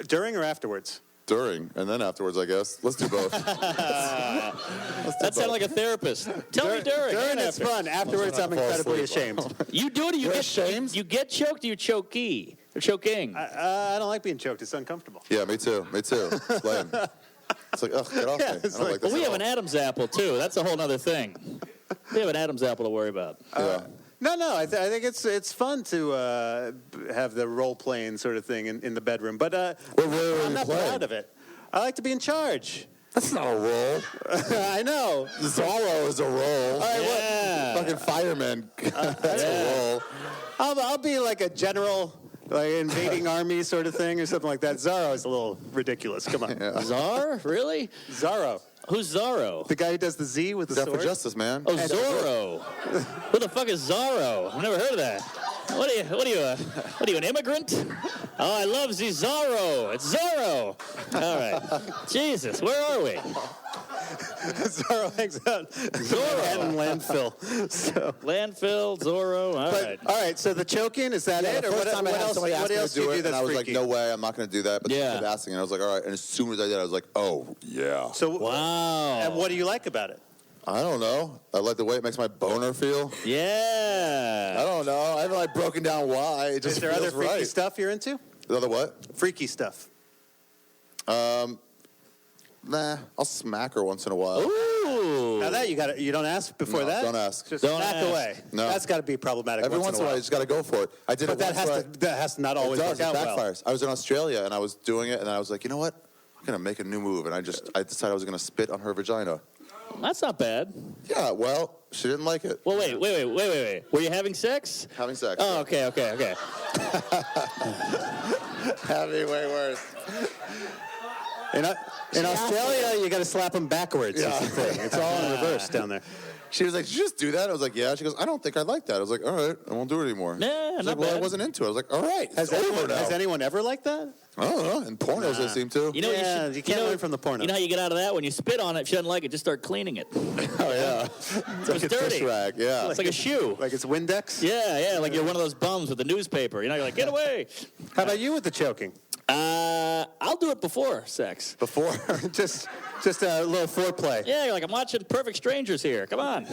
Speaker 5: During or afterwards?
Speaker 3: During and then afterwards, I guess. Let's do both.
Speaker 4: That sounded like a therapist. Tell me during.
Speaker 5: During
Speaker 4: and
Speaker 5: it's
Speaker 4: after.
Speaker 5: fun. Afterwards, I'm
Speaker 3: Fall
Speaker 5: incredibly
Speaker 3: asleep.
Speaker 5: ashamed.
Speaker 4: You do it or you
Speaker 3: You're
Speaker 4: get
Speaker 3: ashamed?
Speaker 4: You get choked or you chokey? Or choking?
Speaker 5: I don't like being choked. It's uncomfortable.
Speaker 3: Yeah, me too. Me too. It's lame. It's like, ugh, get off
Speaker 5: Yeah,
Speaker 3: me. I
Speaker 5: it's
Speaker 3: don't like
Speaker 5: like-
Speaker 3: this
Speaker 4: Well, we
Speaker 3: at
Speaker 4: have
Speaker 3: all.
Speaker 4: an Adam's apple, too. That's a whole other thing. We have an Adam's apple to worry about.
Speaker 3: Yeah.
Speaker 5: No. I think it's fun to have the role playing sort of thing in the bedroom. But
Speaker 3: What role are
Speaker 5: I'm
Speaker 3: you
Speaker 5: not
Speaker 3: playing?
Speaker 5: proud of it. I like to be in charge.
Speaker 3: That's not a role.
Speaker 5: I know.
Speaker 3: Zorro is a role.
Speaker 4: Yeah.
Speaker 3: Fucking fireman. That's a role.
Speaker 5: I'll be like a general, like invading army sort of thing or something like that. Zorro is a little ridiculous. Come on.
Speaker 4: Czar? Really?
Speaker 5: Zorro.
Speaker 4: Who's Zorro?
Speaker 5: The guy who does the Z with the
Speaker 3: Death
Speaker 5: sword.
Speaker 3: for justice, man.
Speaker 4: Oh, Zorro. Who the fuck is Zorro? I've never heard of that. What are you, an immigrant? Oh, I love the Zorro. It's Zorro. All right. Jesus, where are we?
Speaker 5: Zorro hangs out in the Manhattan landfill. So,
Speaker 4: Landfill, Zorro. All right.
Speaker 5: all right. So the choking, is that it,
Speaker 3: The
Speaker 5: or
Speaker 3: first
Speaker 5: what,
Speaker 3: time I
Speaker 5: what
Speaker 3: had
Speaker 5: else?
Speaker 3: somebody ask
Speaker 5: What
Speaker 3: me
Speaker 5: else
Speaker 3: to
Speaker 5: do
Speaker 3: do
Speaker 5: you do
Speaker 3: it, and
Speaker 5: that's
Speaker 3: I was
Speaker 5: freaky?
Speaker 3: like, no way, I'm not going to do that. But
Speaker 4: Yeah.
Speaker 3: they kept asking, and I was like, all right. And as soon as I did, I was like, oh, yeah.
Speaker 5: So
Speaker 4: Wow.
Speaker 5: And what do you like about it?
Speaker 3: I don't know. I like the way it makes my boner feel. I
Speaker 4: Yeah.
Speaker 3: don't know. I haven't like broken down why. It just
Speaker 5: Is there other
Speaker 3: feels
Speaker 5: freaky
Speaker 3: right.
Speaker 5: stuff you're into?
Speaker 3: The other what?
Speaker 5: Freaky stuff.
Speaker 3: Nah, I'll smack her once in a while.
Speaker 4: Ooh.
Speaker 5: Now that you don't ask before
Speaker 3: No,
Speaker 5: that.
Speaker 3: don't ask.
Speaker 5: Just
Speaker 4: Don't
Speaker 5: back
Speaker 4: ask.
Speaker 5: away.
Speaker 3: No.
Speaker 5: That's got to be problematic.
Speaker 3: Every once in a while, you just got to go for it. I did
Speaker 5: But
Speaker 3: it
Speaker 5: that
Speaker 3: once.
Speaker 5: has to not
Speaker 3: It
Speaker 5: always
Speaker 3: does.
Speaker 5: work
Speaker 3: It
Speaker 5: out well.
Speaker 3: backfires. I was in Australia and I was doing it, and I was like, you know what? I'm gonna make a new move, and I decided I was gonna spit on her vagina.
Speaker 4: That's not bad.
Speaker 3: Yeah, well, she didn't like it.
Speaker 4: Well, wait. Were you having sex?
Speaker 3: Having sex.
Speaker 4: Oh, okay.
Speaker 3: Having way worse.
Speaker 5: In Australia, you got to slap them backwards.
Speaker 3: Yeah.
Speaker 5: That's the thing. It's all in reverse down there.
Speaker 3: She was like, "Did you just do that?" I was like, "Yeah." She goes, "I don't think I like that." I was like, "All right, I won't do it anymore."
Speaker 4: Yeah,
Speaker 3: She's
Speaker 4: not
Speaker 3: like, "Well, I
Speaker 4: bad.
Speaker 3: wasn't into it." I was like, "All right,
Speaker 5: Has
Speaker 3: it's over now."
Speaker 5: anyone ever liked that?
Speaker 3: I don't know. In pornos, they seem to.
Speaker 4: You know,
Speaker 5: Yeah,
Speaker 4: you,
Speaker 5: you can't learn from the porno.
Speaker 4: You know how you get out of that? When you spit on it, if she doesn't like it, just start cleaning it.
Speaker 3: Oh yeah, it's like a
Speaker 4: dirty.
Speaker 3: dish rag. Yeah.
Speaker 4: It's like a shoe.
Speaker 5: Like it's Windex?
Speaker 4: Yeah, like you're one of those bums with the newspaper. You know, you're like, get away.
Speaker 5: How about you with the choking?
Speaker 4: I'll do it before sex.
Speaker 3: Before.
Speaker 5: just a little foreplay.
Speaker 4: Yeah, you're like, I'm watching Perfect Strangers here. Come on.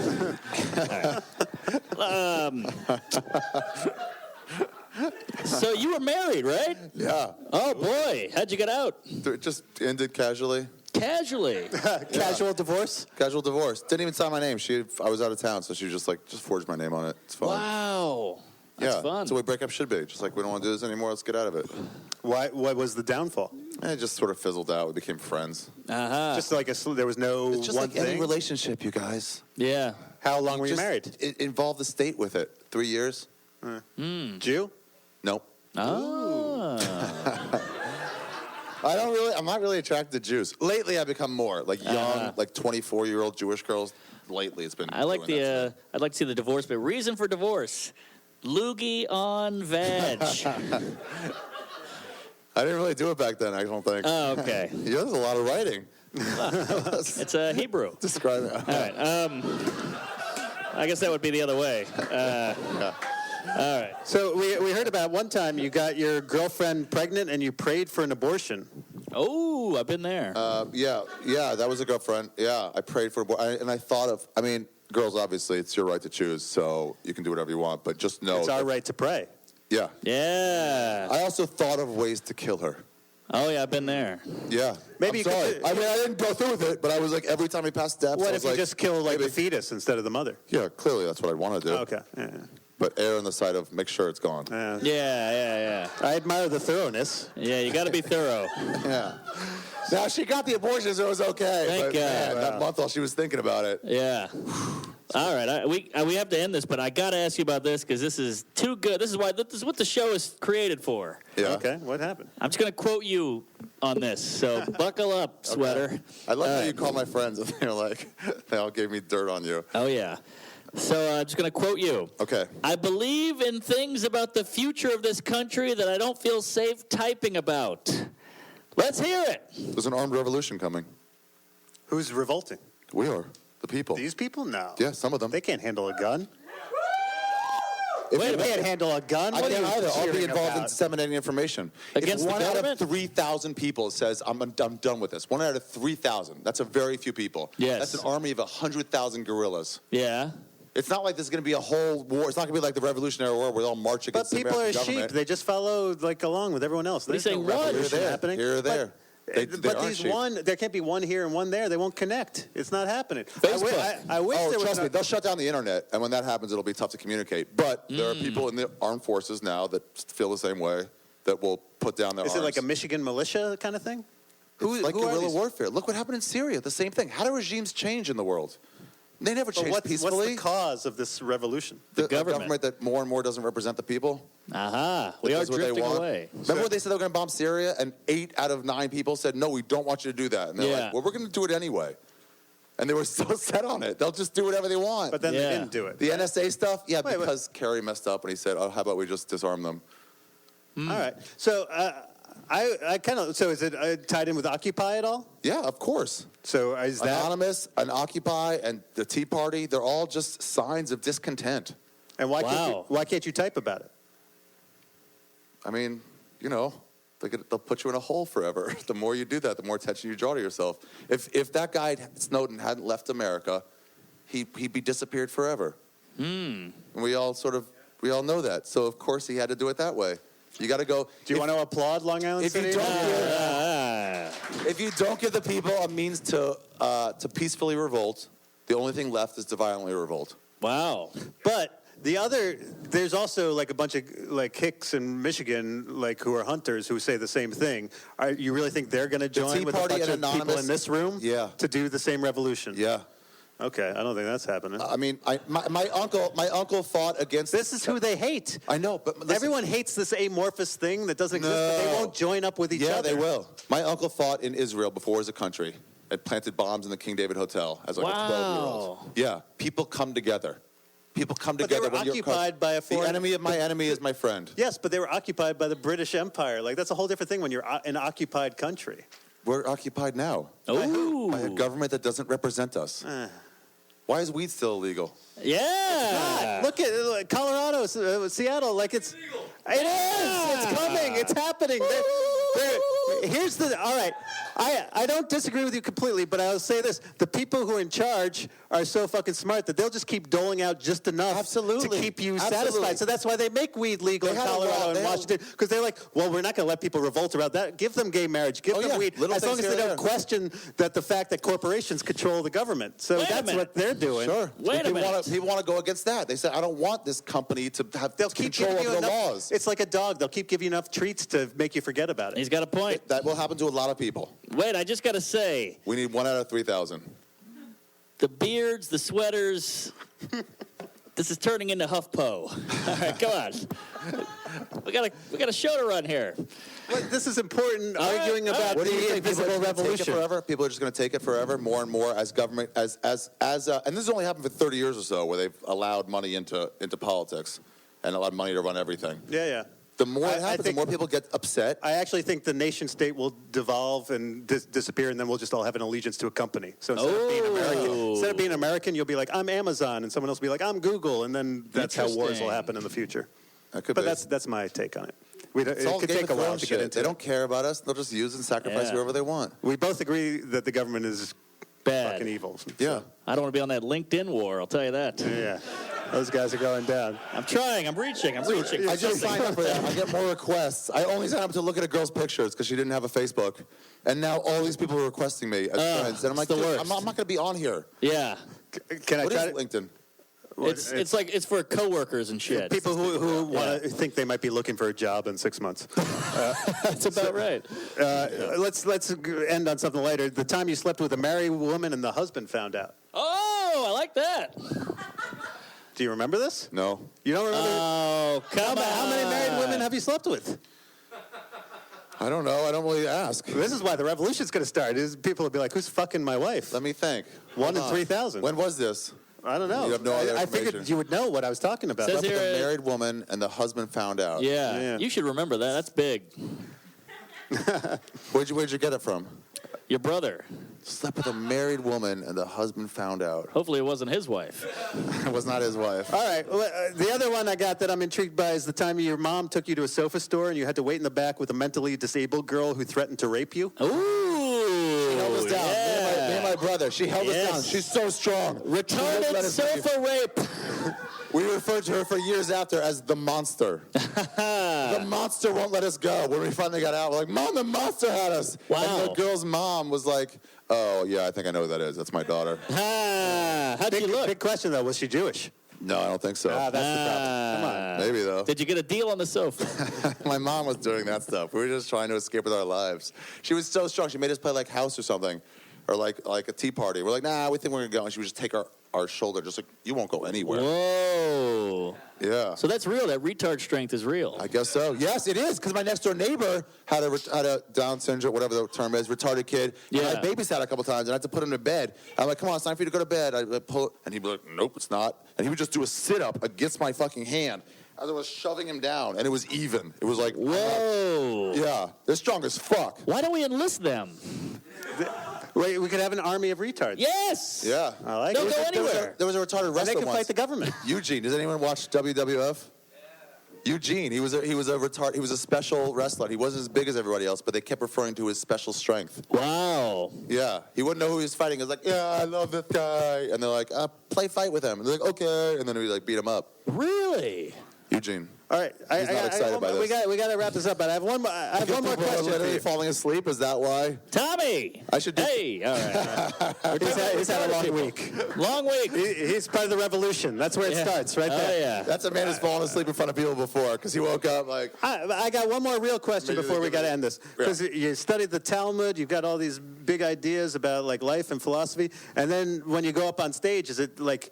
Speaker 4: So you were married, right?
Speaker 3: Yeah.
Speaker 4: Oh, boy. How'd you get out?
Speaker 3: It just ended casually.
Speaker 4: Casually.
Speaker 5: Casual divorce?
Speaker 3: Casual divorce. Didn't even sign my name. I was out of town, so she was just like, just forged my name on it. It's fine.
Speaker 4: Wow. That's
Speaker 3: yeah.
Speaker 4: fun.
Speaker 3: That's the way breakup should be. Just like, we don't want to do this anymore. Let's get out of it.
Speaker 5: Why? What was the downfall?
Speaker 3: And it just sort of fizzled out. We became friends.
Speaker 4: Uh-huh.
Speaker 5: Just like there was no
Speaker 3: It's just
Speaker 5: one
Speaker 3: like any
Speaker 5: thing?
Speaker 3: relationship, you guys.
Speaker 4: Yeah.
Speaker 5: How long were you
Speaker 3: Just-
Speaker 5: married?
Speaker 3: It involved the state with it. 3 years?
Speaker 5: Jew?
Speaker 3: Nope.
Speaker 4: Oh.
Speaker 3: I'm not really attracted to Jews. Lately, I've become more like young, like 24-year-old Jewish girls. Lately, it's been.
Speaker 4: I like
Speaker 3: doing that
Speaker 4: the. I'd like to see the divorce, but reason for divorce: loogie on veg.
Speaker 3: I didn't really do it back then. I don't think.
Speaker 4: Oh, okay.
Speaker 3: Yeah, there's a lot of writing.
Speaker 4: It's Hebrew.
Speaker 3: Describe it.
Speaker 4: All right. I guess that would be the other way. All right.
Speaker 5: So we heard about one time you got your girlfriend pregnant and you prayed for an abortion.
Speaker 4: Oh, I've been there.
Speaker 3: Yeah, that was a girlfriend. Yeah, I prayed for a boy. And I thought of, I mean, girls, obviously, it's your right to choose, so you can do whatever you want, but just know.
Speaker 5: It's our right to pray.
Speaker 3: Yeah.
Speaker 4: Yeah.
Speaker 3: I also thought of ways to kill her.
Speaker 4: Oh, yeah, I've been there.
Speaker 3: Yeah.
Speaker 5: Maybe
Speaker 3: I'm
Speaker 5: you
Speaker 3: sorry.
Speaker 5: could-
Speaker 3: I mean, I didn't go through with it, but I was like, every time he passed steps, I
Speaker 5: What
Speaker 3: was
Speaker 5: if you
Speaker 3: like,
Speaker 5: just kill like
Speaker 3: maybe.
Speaker 5: the fetus instead of the mother?
Speaker 3: Yeah, clearly that's what I'd want to do.
Speaker 5: Okay. Yeah.
Speaker 3: But err on the side of make sure it's gone.
Speaker 4: Yeah.
Speaker 5: I admire the thoroughness.
Speaker 4: Yeah, you got to be thorough.
Speaker 3: Yeah. Now, she got the abortion, so it was okay.
Speaker 4: Thank
Speaker 3: but,
Speaker 4: God.
Speaker 3: man, that month while she was thinking about it.
Speaker 4: Yeah. All right, we have to end this, but I got to ask you about this because this is too good. This is what the show is created for.
Speaker 3: Yeah.
Speaker 5: Okay, what happened?
Speaker 4: I'm just going to quote you on this, so buckle up, sweater.
Speaker 3: I love how you call my friends and they're like, they all gave me dirt on you.
Speaker 4: Oh, yeah. So I'm just going to quote you.
Speaker 3: Okay.
Speaker 4: I believe in things about the future of this country that I don't feel safe typing about. Let's hear it.
Speaker 3: There's an armed revolution coming.
Speaker 5: Who's revolting?
Speaker 3: We are. The people.
Speaker 5: These people? No.
Speaker 3: Yeah, some of them.
Speaker 5: They can't handle a gun.
Speaker 3: If
Speaker 5: They
Speaker 3: you-
Speaker 5: can't handle a gun.
Speaker 3: I
Speaker 5: What are
Speaker 3: can't
Speaker 5: you
Speaker 3: either. I'll be
Speaker 5: cheering
Speaker 3: involved in
Speaker 5: about?
Speaker 3: disseminating information.
Speaker 4: Against
Speaker 3: if
Speaker 4: the
Speaker 3: one out
Speaker 4: government?
Speaker 3: of 3,000 people says, I'm done with this. 1 out of 3,000. That's a very few people.
Speaker 4: Yes.
Speaker 3: That's an army of 100,000 guerrillas.
Speaker 4: Yeah.
Speaker 3: It's not like this is going to be a whole war. It's not going to be like the Revolutionary War where they'll march
Speaker 5: But
Speaker 3: against the
Speaker 5: people are
Speaker 3: American
Speaker 5: sheep.
Speaker 3: government.
Speaker 5: They just follow like along with everyone else.
Speaker 4: What are you
Speaker 5: There's no
Speaker 4: saying, run?
Speaker 5: revolution
Speaker 3: Here or there.
Speaker 5: happening.
Speaker 3: Here or there.
Speaker 5: But,
Speaker 3: They
Speaker 5: but
Speaker 3: aren't
Speaker 5: these
Speaker 3: sheep.
Speaker 5: there can't be one here and one there. They won't connect. It's not happening.
Speaker 4: Facebook.
Speaker 5: I wish
Speaker 3: Oh,
Speaker 5: there was
Speaker 3: trust me,
Speaker 5: no-
Speaker 3: they'll shut down the internet, and when that happens, it'll be tough to communicate. But there are people in the armed forces now that feel the same way that will put down their
Speaker 5: Is
Speaker 3: arms.
Speaker 5: it like a Michigan militia kind of thing?
Speaker 3: It's like
Speaker 5: who are
Speaker 3: guerrilla
Speaker 5: these?
Speaker 3: warfare. Look what happened in Syria. The same thing. How do regimes change in the world? They never
Speaker 5: But
Speaker 3: change
Speaker 5: what's
Speaker 3: peacefully.
Speaker 5: the cause of this revolution?
Speaker 3: The
Speaker 4: government.
Speaker 3: that more and more doesn't represent the people.
Speaker 4: Aha. We
Speaker 3: That
Speaker 4: are
Speaker 3: does what they
Speaker 4: drifting
Speaker 3: want.
Speaker 4: away.
Speaker 3: Remember when they said they were going to bomb Syria, and 8 out of 9 people said, no, we don't want you to do that. And they're
Speaker 4: Yeah.
Speaker 3: like, well, we're going to do it anyway. And they were so set on it. They'll just do whatever they want.
Speaker 5: But then
Speaker 4: Yeah.
Speaker 5: they didn't do it.
Speaker 3: the NSA stuff, yeah,
Speaker 5: Wait,
Speaker 3: because Kerry messed up and he said, oh, how about we just disarm them?
Speaker 5: All right. So I kind of. So is it tied in with Occupy at all?
Speaker 3: Yeah, of course.
Speaker 5: So is that?
Speaker 3: Anonymous and Occupy and the Tea Party, they're all just signs of discontent.
Speaker 5: And why
Speaker 4: Wow.
Speaker 5: why can't you type about it?
Speaker 3: I mean, you know, they'll put you in a hole forever. The more you do that, the more attention you draw to yourself. If that guy, Snowden, hadn't left America, he'd be disappeared forever. And we all know that. So, of course, he had to do it that way. You got to go.
Speaker 5: Do you want to applaud Long Island
Speaker 3: if
Speaker 5: City?
Speaker 3: you don't
Speaker 4: Ah.
Speaker 3: If you don't give the people a means to peacefully revolt, the only thing left is to violently revolt.
Speaker 4: Wow.
Speaker 5: But there's also like a bunch of like hicks in Michigan, like who are hunters who say the same thing. You really think they're going to join
Speaker 3: Tea
Speaker 5: with a
Speaker 3: Party
Speaker 5: bunch of
Speaker 3: and
Speaker 5: people
Speaker 3: Anonymous?
Speaker 5: in this room?
Speaker 3: Yeah.
Speaker 5: To do the same revolution?
Speaker 3: Yeah.
Speaker 5: Okay, I don't think that's happening.
Speaker 3: I mean, my uncle fought against.
Speaker 5: This is who they hate.
Speaker 3: I know, but listen,
Speaker 5: Everyone hates this amorphous thing that doesn't exist, but they
Speaker 3: No.
Speaker 5: won't join up with each
Speaker 3: Yeah,
Speaker 5: other.
Speaker 3: they will. My uncle fought in Israel before it was a country and planted bombs in the King David Hotel as like a 12-year-old.
Speaker 4: Wow.
Speaker 3: Yeah, people come together. People come
Speaker 5: But they
Speaker 3: together
Speaker 5: were
Speaker 3: when you're
Speaker 5: occupied by a
Speaker 3: The
Speaker 5: foreign-
Speaker 3: enemy of my enemy is my friend.
Speaker 5: Yes, but they were occupied by the British Empire. Like, that's a whole different thing when you're an occupied country.
Speaker 3: We're occupied now
Speaker 4: Ooh.
Speaker 3: by a government that doesn't represent us. Why is weed still illegal?
Speaker 4: Yeah.
Speaker 5: Look at Colorado, Seattle. Like it is. It's coming. It's happening. Here's the. All right. I don't disagree with you completely, but I'll say this: the people who are in charge are so fucking smart that they'll just keep doling out just enough
Speaker 3: Absolutely.
Speaker 5: to keep you
Speaker 3: Absolutely.
Speaker 5: satisfied. So that's why they make weed legal
Speaker 3: They
Speaker 5: in
Speaker 3: had a
Speaker 5: Colorado
Speaker 3: law-
Speaker 5: and
Speaker 3: they had-
Speaker 5: Washington, because they're like, well, we're not going to let people revolt about that. Give them gay marriage. Give
Speaker 3: Oh,
Speaker 5: them
Speaker 3: yeah.
Speaker 5: weed,
Speaker 3: Little
Speaker 5: as long
Speaker 3: things
Speaker 5: as they
Speaker 3: here
Speaker 5: don't
Speaker 3: and there.
Speaker 5: question that the fact that corporations control the government. So
Speaker 4: Wait a
Speaker 5: that's
Speaker 4: minute.
Speaker 5: what they're doing.
Speaker 3: Sure.
Speaker 4: Wait a
Speaker 3: People
Speaker 4: minute.
Speaker 3: People want to go against that. They say, I don't want this company to have
Speaker 5: They'll keep
Speaker 3: control
Speaker 5: giving
Speaker 3: over
Speaker 5: you
Speaker 3: the
Speaker 5: enough.
Speaker 3: laws.
Speaker 5: It's like a dog. They'll keep giving you enough treats to make you forget about it.
Speaker 4: He's got a point.
Speaker 3: That will happen to a lot of people.
Speaker 4: Wait, I just got to say,
Speaker 3: We need 1 out of 3,000.
Speaker 4: the beards, the sweaters, this is turning into HuffPo. All right, come on. We got a show to run here.
Speaker 5: But this is important.
Speaker 4: All right,
Speaker 5: Arguing
Speaker 4: all right.
Speaker 5: about
Speaker 3: What do you
Speaker 5: the
Speaker 3: think? People are
Speaker 5: invisible
Speaker 3: just gonna take it
Speaker 5: revolution.
Speaker 3: forever? People are just going to take it forever, more and more, as government, and this has only happened for 30 years or so, where they've allowed money into politics and allowed money to run everything.
Speaker 5: Yeah.
Speaker 3: The more
Speaker 5: I
Speaker 3: it happens, the
Speaker 5: think-
Speaker 3: more people get upset.
Speaker 5: I actually think the nation state will devolve and disappear, and then we'll just all have an allegiance to a company. So instead of being American, you'll be like, I'm Amazon, and someone else will be like, I'm Google, and then that's how wars will
Speaker 4: Interesting.
Speaker 5: happen in the future.
Speaker 3: That could
Speaker 5: But
Speaker 3: be.
Speaker 5: that's my take on it.
Speaker 3: It's all
Speaker 5: it could
Speaker 3: Game
Speaker 5: take
Speaker 3: of
Speaker 5: a while
Speaker 3: Thrones
Speaker 5: to
Speaker 3: shit.
Speaker 5: get into.
Speaker 3: They don't care about us. They'll just use and sacrifice
Speaker 4: Yeah.
Speaker 3: whoever they want.
Speaker 5: We both agree that the government is
Speaker 4: Bad.
Speaker 5: fucking evil.
Speaker 3: Yeah.
Speaker 4: I don't want to be on that LinkedIn war. I'll tell you that.
Speaker 5: Yeah. Those guys are going down.
Speaker 4: I'm trying. I'm reaching.
Speaker 3: I just signed up for that. I get more requests. I only signed up to look at a girl's pictures because she didn't have a Facebook. And now all these people are requesting me as friends. And I'm like,
Speaker 4: it's the
Speaker 3: dude,
Speaker 4: worst.
Speaker 3: I'm not going to be on here.
Speaker 4: Yeah.
Speaker 5: Can I
Speaker 3: What
Speaker 5: try
Speaker 3: is
Speaker 5: to,
Speaker 3: LinkedIn?
Speaker 4: It's like it's for coworkers and shit.
Speaker 5: people who want to think they might be looking for a job in 6 months?
Speaker 4: That's about right.
Speaker 5: Let's end on something later. The time you slept with a married woman and the husband found out.
Speaker 4: Oh, I like that.
Speaker 5: Do you remember this?
Speaker 3: No.
Speaker 5: You don't remember?
Speaker 4: Oh, come on.
Speaker 5: How many married women have you slept with?
Speaker 3: I don't know. I don't really ask.
Speaker 5: This is why the revolution's going to start. People will be like, who's fucking my wife?
Speaker 3: Let me think.
Speaker 5: 1 in
Speaker 3: Hold on.
Speaker 5: 3,000.
Speaker 3: When was this?
Speaker 5: I don't know.
Speaker 3: You have no other
Speaker 5: I figured
Speaker 3: information.
Speaker 5: you would know what I was talking about.
Speaker 4: Says
Speaker 3: Slept with
Speaker 4: here-
Speaker 3: a married woman and the husband found out.
Speaker 4: Yeah.
Speaker 5: Yeah.
Speaker 4: You should remember that. That's big.
Speaker 3: Where'd you get it from?
Speaker 4: Your brother.
Speaker 3: Slept with a married woman and the husband found out.
Speaker 4: Hopefully it wasn't his wife.
Speaker 3: It was not his wife.
Speaker 5: All right. Well, the other one I got that I'm intrigued by is the time your mom took you to a sofa store and you had to wait in the back with a mentally disabled girl who threatened to rape you.
Speaker 4: Ooh.
Speaker 3: She held us down. Me and my brother. She held us
Speaker 4: Yes.
Speaker 3: down. She's so strong. She wouldn't let
Speaker 4: Retarded
Speaker 3: us leave.
Speaker 4: sofa rape.
Speaker 3: We referred to her for years after as the monster. The monster won't let us go. When we finally got out, we're like, Mom, the monster had us.
Speaker 4: Wow.
Speaker 3: And the girl's mom was like, oh, yeah, I think I know who that is. That's my daughter.
Speaker 4: How'd you look?
Speaker 5: Big question, though. Was she Jewish?
Speaker 3: No, I don't think so.
Speaker 5: That's the problem. Come on.
Speaker 3: Maybe, though.
Speaker 4: Did you get a deal on the sofa?
Speaker 3: My mom was doing that stuff. We were just trying to escape with our lives. She was so strong. She made us play like house or something, or like a tea party. We're like, nah, we think we're going to go. And she would just take our shoulder, just like, you won't go anywhere.
Speaker 4: Whoa.
Speaker 3: Yeah.
Speaker 4: So that's real. That retard strength is real.
Speaker 3: I guess so. Yes, it is, because my next door neighbor had a Down syndrome, whatever the term is, retarded kid. And
Speaker 4: Yeah.
Speaker 3: I babysat a couple times, and I had to put him to bed. I'm like, come on, it's time for you to go to bed. I pull, and he'd be like, nope, it's not. And he would just do a sit-up against my fucking hand as I was shoving him down, and it was even. It was like,
Speaker 4: Whoa.
Speaker 3: yeah, they're strong as fuck.
Speaker 4: Why don't we enlist them?
Speaker 5: Wait, we could have an army of retards.
Speaker 4: Yes.
Speaker 3: Yeah.
Speaker 5: I like
Speaker 4: They'll
Speaker 5: it.
Speaker 4: go anywhere.
Speaker 3: There was a retarded
Speaker 5: And they
Speaker 3: wrestler
Speaker 5: can
Speaker 3: once.
Speaker 5: fight the government.
Speaker 3: Eugene. Does anyone watch WWF? Eugene. He was a special wrestler. He wasn't as big as everybody else, but they kept referring to his special strength.
Speaker 4: Wow.
Speaker 3: Yeah. He wouldn't know who he was fighting. He was like, yeah, I love this guy. And they're like, play fight with him. And they're like, okay. And then he like beat him up.
Speaker 4: Really?
Speaker 3: Eugene.
Speaker 5: All right.
Speaker 3: He's not excited by this.
Speaker 5: We got to wrap this up, but I have one more
Speaker 3: People are
Speaker 5: question for
Speaker 3: literally
Speaker 5: you.
Speaker 3: falling asleep. Is that why?
Speaker 4: Tommy.
Speaker 3: I should do-
Speaker 4: Hey. All right.
Speaker 5: He's had a long week.
Speaker 4: Long week.
Speaker 5: He's part of the revolution. That's where it starts, right
Speaker 4: Oh,
Speaker 5: there.
Speaker 4: yeah.
Speaker 3: That's a man who's fallen asleep in front of people before because he woke up like,
Speaker 5: I got one more real question
Speaker 3: Maybe
Speaker 5: before
Speaker 3: they
Speaker 5: we
Speaker 3: give
Speaker 5: got to
Speaker 3: it-
Speaker 5: end this.
Speaker 3: Yeah.
Speaker 5: Because you studied the Talmud, you've got all these big ideas about like life and philosophy, and then when you go up on stage, is it like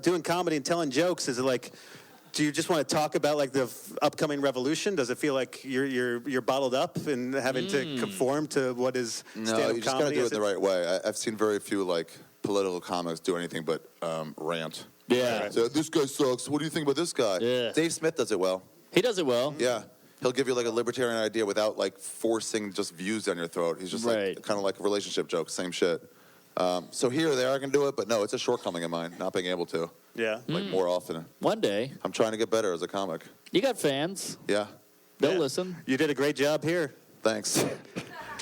Speaker 5: doing comedy and telling jokes? Is it like, do you just want to talk about like the upcoming revolution? Does it feel like you're bottled up and having to conform to what is
Speaker 3: no,
Speaker 5: stand-up
Speaker 3: you just got to
Speaker 5: comedy?
Speaker 3: do it
Speaker 5: Is
Speaker 3: the right way. I've seen very few like political comics do anything but rant.
Speaker 4: Yeah.
Speaker 3: So this guy sucks. What do you think about this guy?
Speaker 4: Yeah.
Speaker 3: Dave Smith does it well.
Speaker 4: He does it well.
Speaker 3: Yeah. He'll give you like a libertarian idea without like forcing just views down your throat. He's just
Speaker 4: Right.
Speaker 3: like kind of like a relationship joke, same shit. So here or there I can do it, but no, it's a shortcoming of mine, not being able to.
Speaker 5: Yeah.
Speaker 3: Like more often.
Speaker 4: One day.
Speaker 3: I'm trying to get better as a comic.
Speaker 4: You got fans.
Speaker 3: Yeah.
Speaker 4: They'll
Speaker 5: Yeah.
Speaker 4: listen.
Speaker 5: You did a great job here.
Speaker 3: Thanks.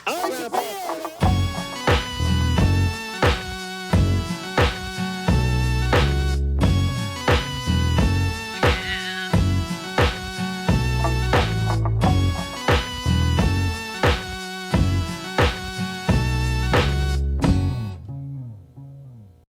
Speaker 4: Ari Shaffir.